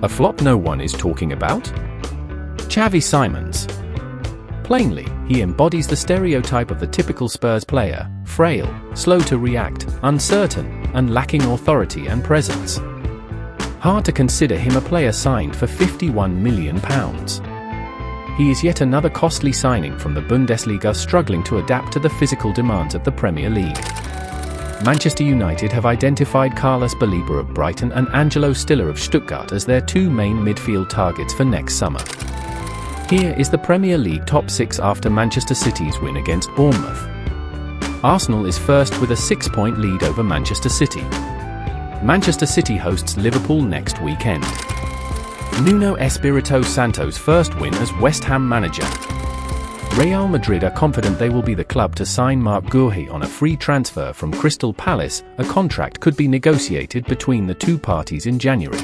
A flop no one is talking about? Xavi Simons. Plainly, he embodies the stereotype of the typical Spurs player: frail, slow to react, uncertain, and lacking authority and presence. Hard to consider him a player signed for £51 million. He is yet another costly signing from the Bundesliga, struggling to adapt to the physical demands of the Premier League. Manchester United have identified Carlos Baleba of Brighton and Angelo Stiller of Stuttgart as their two main midfield targets for next summer. Here is the Premier League top 6 after Manchester City's win against Bournemouth. Arsenal is first with a 6-point lead over Manchester City. Manchester City hosts Liverpool next weekend. Nuno Espirito Santo's first win as West Ham manager. Real Madrid are confident they will be the club to sign Marc Guehi on a free transfer from Crystal Palace. A contract could be negotiated between the two parties in January.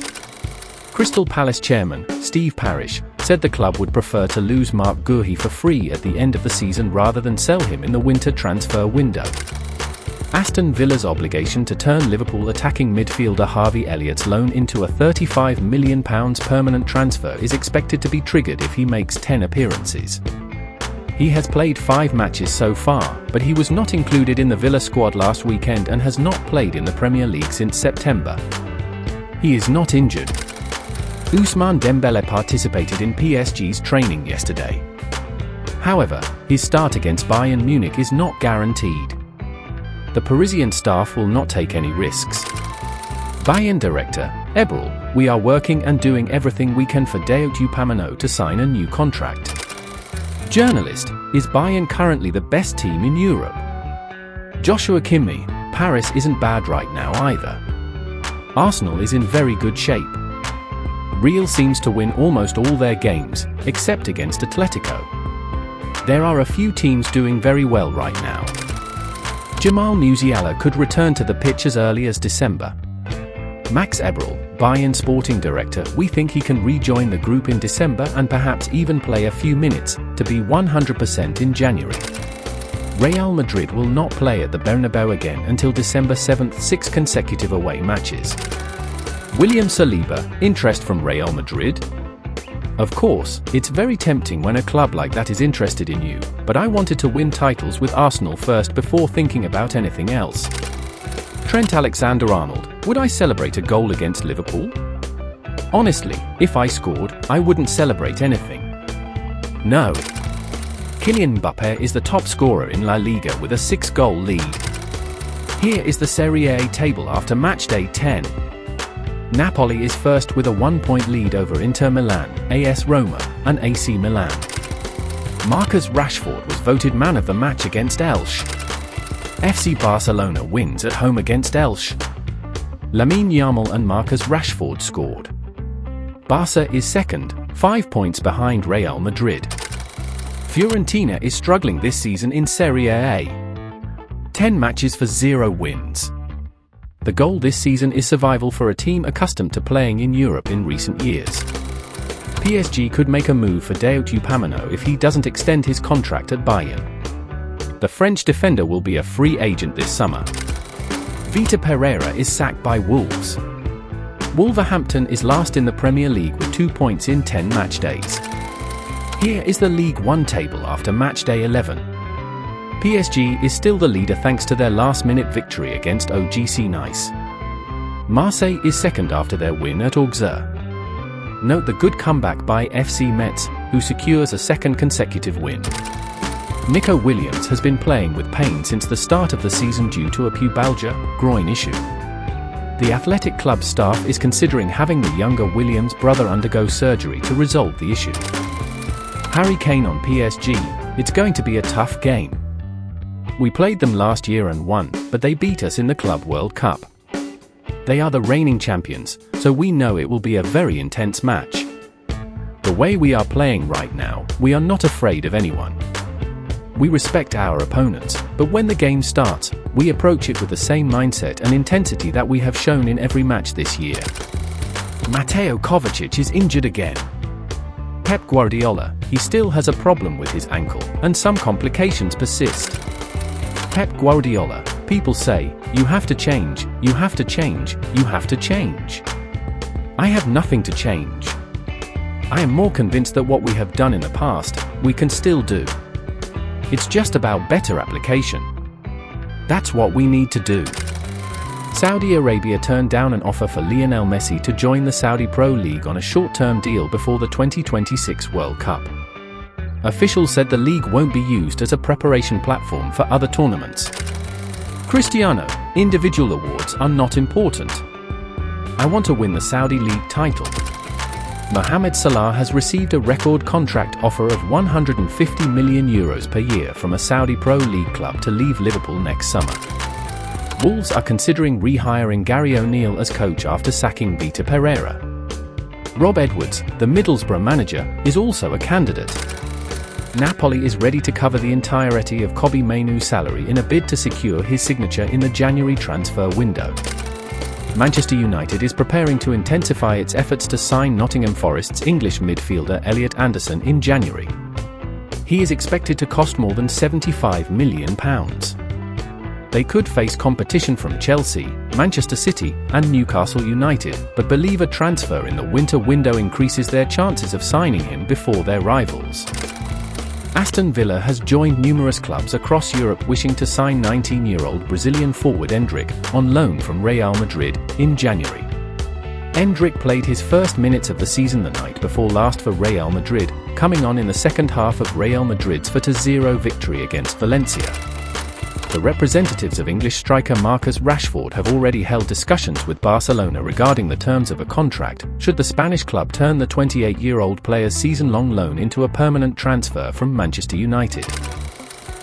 Crystal Palace chairman, Steve Parish, said the club would prefer to lose Marc Guehi for free at the end of the season rather than sell him in the winter transfer window. Aston Villa's obligation to turn Liverpool attacking midfielder Harvey Elliott's loan into a £35 million permanent transfer is expected to be triggered if he makes 10 appearances. He has played 5 matches so far, but he was not included in the Villa squad last weekend and has not played in the Premier League since September. He is not injured. Ousmane Dembélé participated in PSG's training yesterday. However, his start against Bayern Munich is not guaranteed. The Parisian staff will not take any risks. Bayern director, Eberl: "We are working and doing everything we can for Dayot Upamecano to sign a new contract." Journalist: "Is Bayern currently the best team in Europe?" Joshua Kimmich: "Paris isn't bad right now either. Arsenal is in very good shape. Real seems to win almost all their games, except against Atletico. There are a few teams doing very well right now." Jamal Musiala could return to the pitch as early as December. Max Eberl, Bayern sporting director: "We think he can rejoin the group in December and perhaps even play a few minutes, to be 100% in January." Real Madrid will not play at the Bernabeu again until December 7th. 6 consecutive away matches. William Saliba: "Interest from Real Madrid?" Of course, it's very tempting when a club like that is interested in you, but I wanted to win titles with Arsenal first before thinking about anything else. Trent Alexander-Arnold: "Would I celebrate a goal against Liverpool? Honestly, if I scored, I wouldn't celebrate anything. No." Kylian Mbappé is the top scorer in La Liga with a 6-goal lead. Here is the Serie A table after matchday 10. Napoli is first with a 1-point lead over Inter Milan, AS Roma, and AC Milan. Marcus Rashford was voted man of the match against Elche. FC Barcelona wins at home against Elche. Lamine Yamal and Marcus Rashford scored. Barca is second, 5 points behind Real Madrid. Fiorentina is struggling this season in Serie A. 10 matches for 0 wins. The goal this season is survival for a team accustomed to playing in Europe in recent years. PSG could make a move for Dayot Upamecano if he doesn't extend his contract at Bayern. The French defender will be a free agent this summer. Vitor Pereira is sacked by Wolves. Wolverhampton is last in the Premier League with 2 points in 10 match days. Here is the League One table after matchday 11. PSG is still the leader thanks to their last-minute victory against OGC Nice. Marseille is second after their win at Auxerre. Note the good comeback by FC Metz, who secures a 2nd consecutive win. Nico Williams has been playing with pain since the start of the season due to a pubalgia, groin issue. The Athletic Club staff is considering having the younger Williams' brother undergo surgery to resolve the issue. Harry Kane on PSG: "It's going to be a tough game. We played them last year and won, but they beat us in the Club World Cup. They are the reigning champions, so we know it will be a very intense match. The way we are playing right now, we are not afraid of anyone. We respect our opponents, but when the game starts, we approach it with the same mindset and intensity that we have shown in every match this year." Mateo Kovacic is injured again. Pep Guardiola: "He still has a problem with his ankle, and some complications persist." Pep Guardiola: "People say, you have to change, you have to change, you have to change. I have nothing to change. I am more convinced that what we have done in the past, we can still do. It's just about better application. That's what we need to do. Saudi Arabia turned down an offer for Lionel Messi to join the Saudi Pro League on a short-term deal before the 2026 World Cup. Officials said the league won't be used as a preparation platform for other tournaments. Cristiano, individual awards are not important. I want to win the Saudi League title. Mohamed Salah has received a record contract offer of €150 million per year from a Saudi Pro League club to leave Liverpool next summer. Wolves are considering rehiring Gary O'Neill as coach after sacking Vitor Pereira. Rob Edwards, the Middlesbrough manager, is also a candidate. Napoli is ready to cover the entirety of Kobbie Mainoo's salary in a bid to secure his signature in the January transfer window. Manchester United is preparing to intensify its efforts to sign Nottingham Forest's English midfielder Elliot in January. He is expected to cost more than £75 million. They could face competition from Chelsea, Manchester City, and Newcastle United, but believe a transfer in the winter window increases their chances of signing him before their rivals. Aston Villa has joined numerous clubs across Europe wishing to sign 19-year-old Brazilian forward Endrick, on loan from Real Madrid, in January. Endrick played his first minutes of the season the night before last for Real Madrid, coming on in the second half of Real Madrid's 4-0 victory against Valencia. The representatives of English striker Marcus Rashford have already held discussions with Barcelona regarding the terms of a contract, should the Spanish club turn the 28-year-old player's season-long loan into a permanent transfer from Manchester United.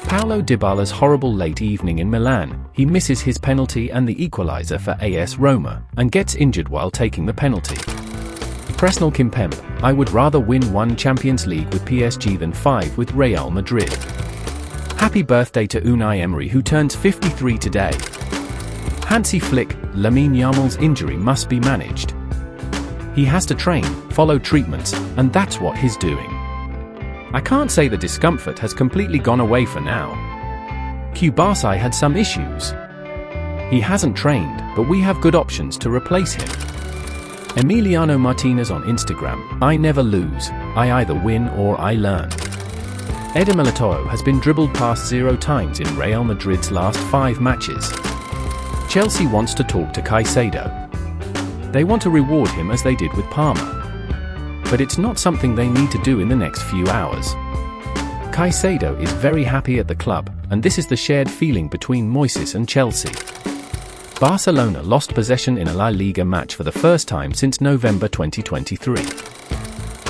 Paulo Dybala's horrible late evening in Milan, he misses his penalty and the equaliser for AS Roma, and gets injured while taking the penalty. Presnel Kimpembe, I would rather win 1 Champions League with PSG than 5 with Real Madrid. Happy birthday to Unai Emery, who turns 53 today. Hansi Flick, Lamine Yamal's injury must be managed. He has to train, follow treatments, and that's what he's doing. I can't say the discomfort has completely gone away for now. Kobbie had some issues. He hasn't trained, but we have good options to replace him. Emiliano Martinez on Instagram, I never lose, I either win or I learn. Eder Militao has been dribbled past 0 times in Real Madrid's last 5 matches. Chelsea wants to talk to Caicedo. They want to reward him as they did with Parma. But it's not something they need to do in the next few hours. Caicedo is very happy at the club, and this is the shared feeling between Moises and Chelsea. Barcelona lost possession in a La Liga match for the first time since November 2023.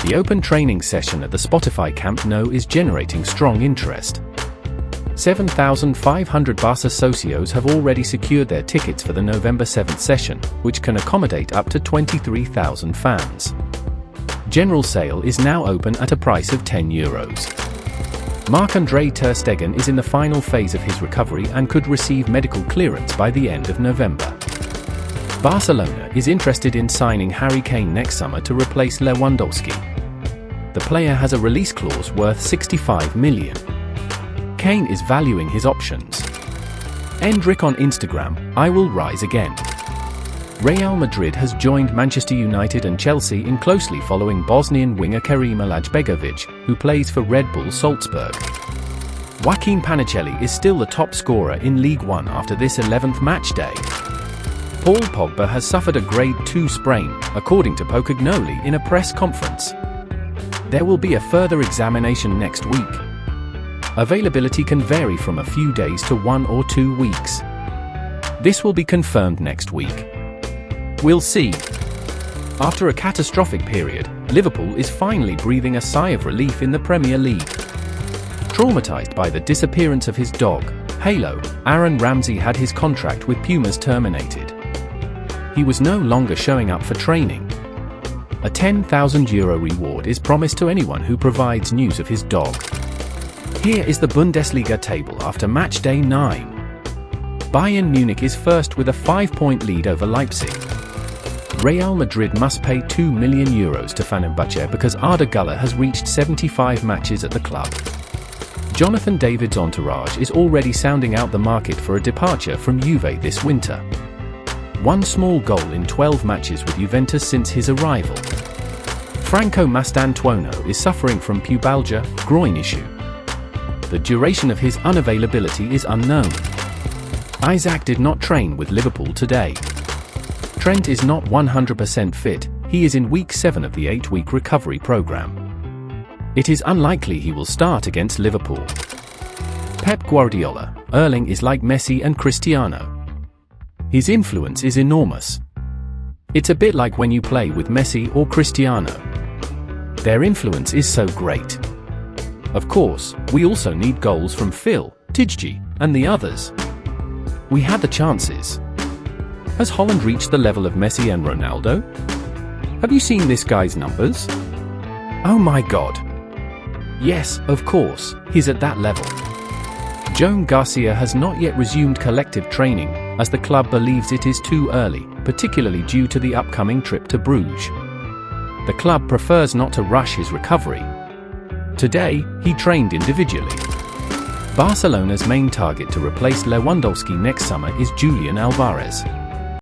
The open training session at the Spotify Camp Nou is generating strong interest. 7,500 Barca socios have already secured their tickets for the November 7th session, which can accommodate up to 23,000 fans. General sale is now open at a price of €10. Marc-Andre ter Stegen is in the final phase of his recovery and could receive medical clearance by the end of November. Barcelona is interested in signing Harry Kane next summer to replace Lewandowski. The player has a release clause worth €65 million. Kane is valuing his options. Endrick on Instagram, I will rise again. Real Madrid has joined Manchester United and Chelsea in closely following Bosnian winger Kerim Alajbegovic, who plays for Red Bull Salzburg. Joaquin Panicelli is still the top scorer in League One after this 11th match day. Paul Pogba has suffered a grade 2 sprain, according to Pocognoli in a press conference. There will be a further examination next week. Availability can vary from a few days to 1 or 2 weeks. This will be confirmed next week. We'll see. After a catastrophic period, Liverpool is finally breathing a sigh of relief in the Premier League. Traumatized by the disappearance of his dog, Halo, Aaron Ramsey had his contract with Pumas terminated. He was no longer showing up for training. A €10,000 reward is promised to anyone who provides news of his dog. Here is the Bundesliga table after match day 9. Bayern Munich is first with a 5-point lead over Leipzig. Real Madrid must pay €2 million to Fenerbahce because Arda Güler has reached 75 matches at the club. Jonathan David's entourage is already sounding out the market for a departure from Juve this winter. 1 small goal in 12 matches with Juventus since his arrival. Franco Mastantuono is suffering from pubalgia, groin issue. The duration of his unavailability is unknown. Isaac did not train with Liverpool today. Trent is not 100% fit, he is in week 7 of the 8-week recovery program. It is unlikely he will start against Liverpool. Pep Guardiola, Erling is like Messi and Cristiano. His influence is enormous. It's a bit like when you play with Messi or Cristiano. Their influence is so great. Of course, we also need goals from Phil, Tidji, and the others. We had the chances. Has Haaland reached the level of Messi and Ronaldo? Have you seen this guy's numbers? Oh my god. Yes, of course, he's at that level. Joan Garcia has not yet resumed collective training, as the club believes it is too early, particularly due to the upcoming trip to Bruges. The club prefers not to rush his recovery. Today, he trained individually. Barcelona's main target to replace Lewandowski next summer is Julian Alvarez.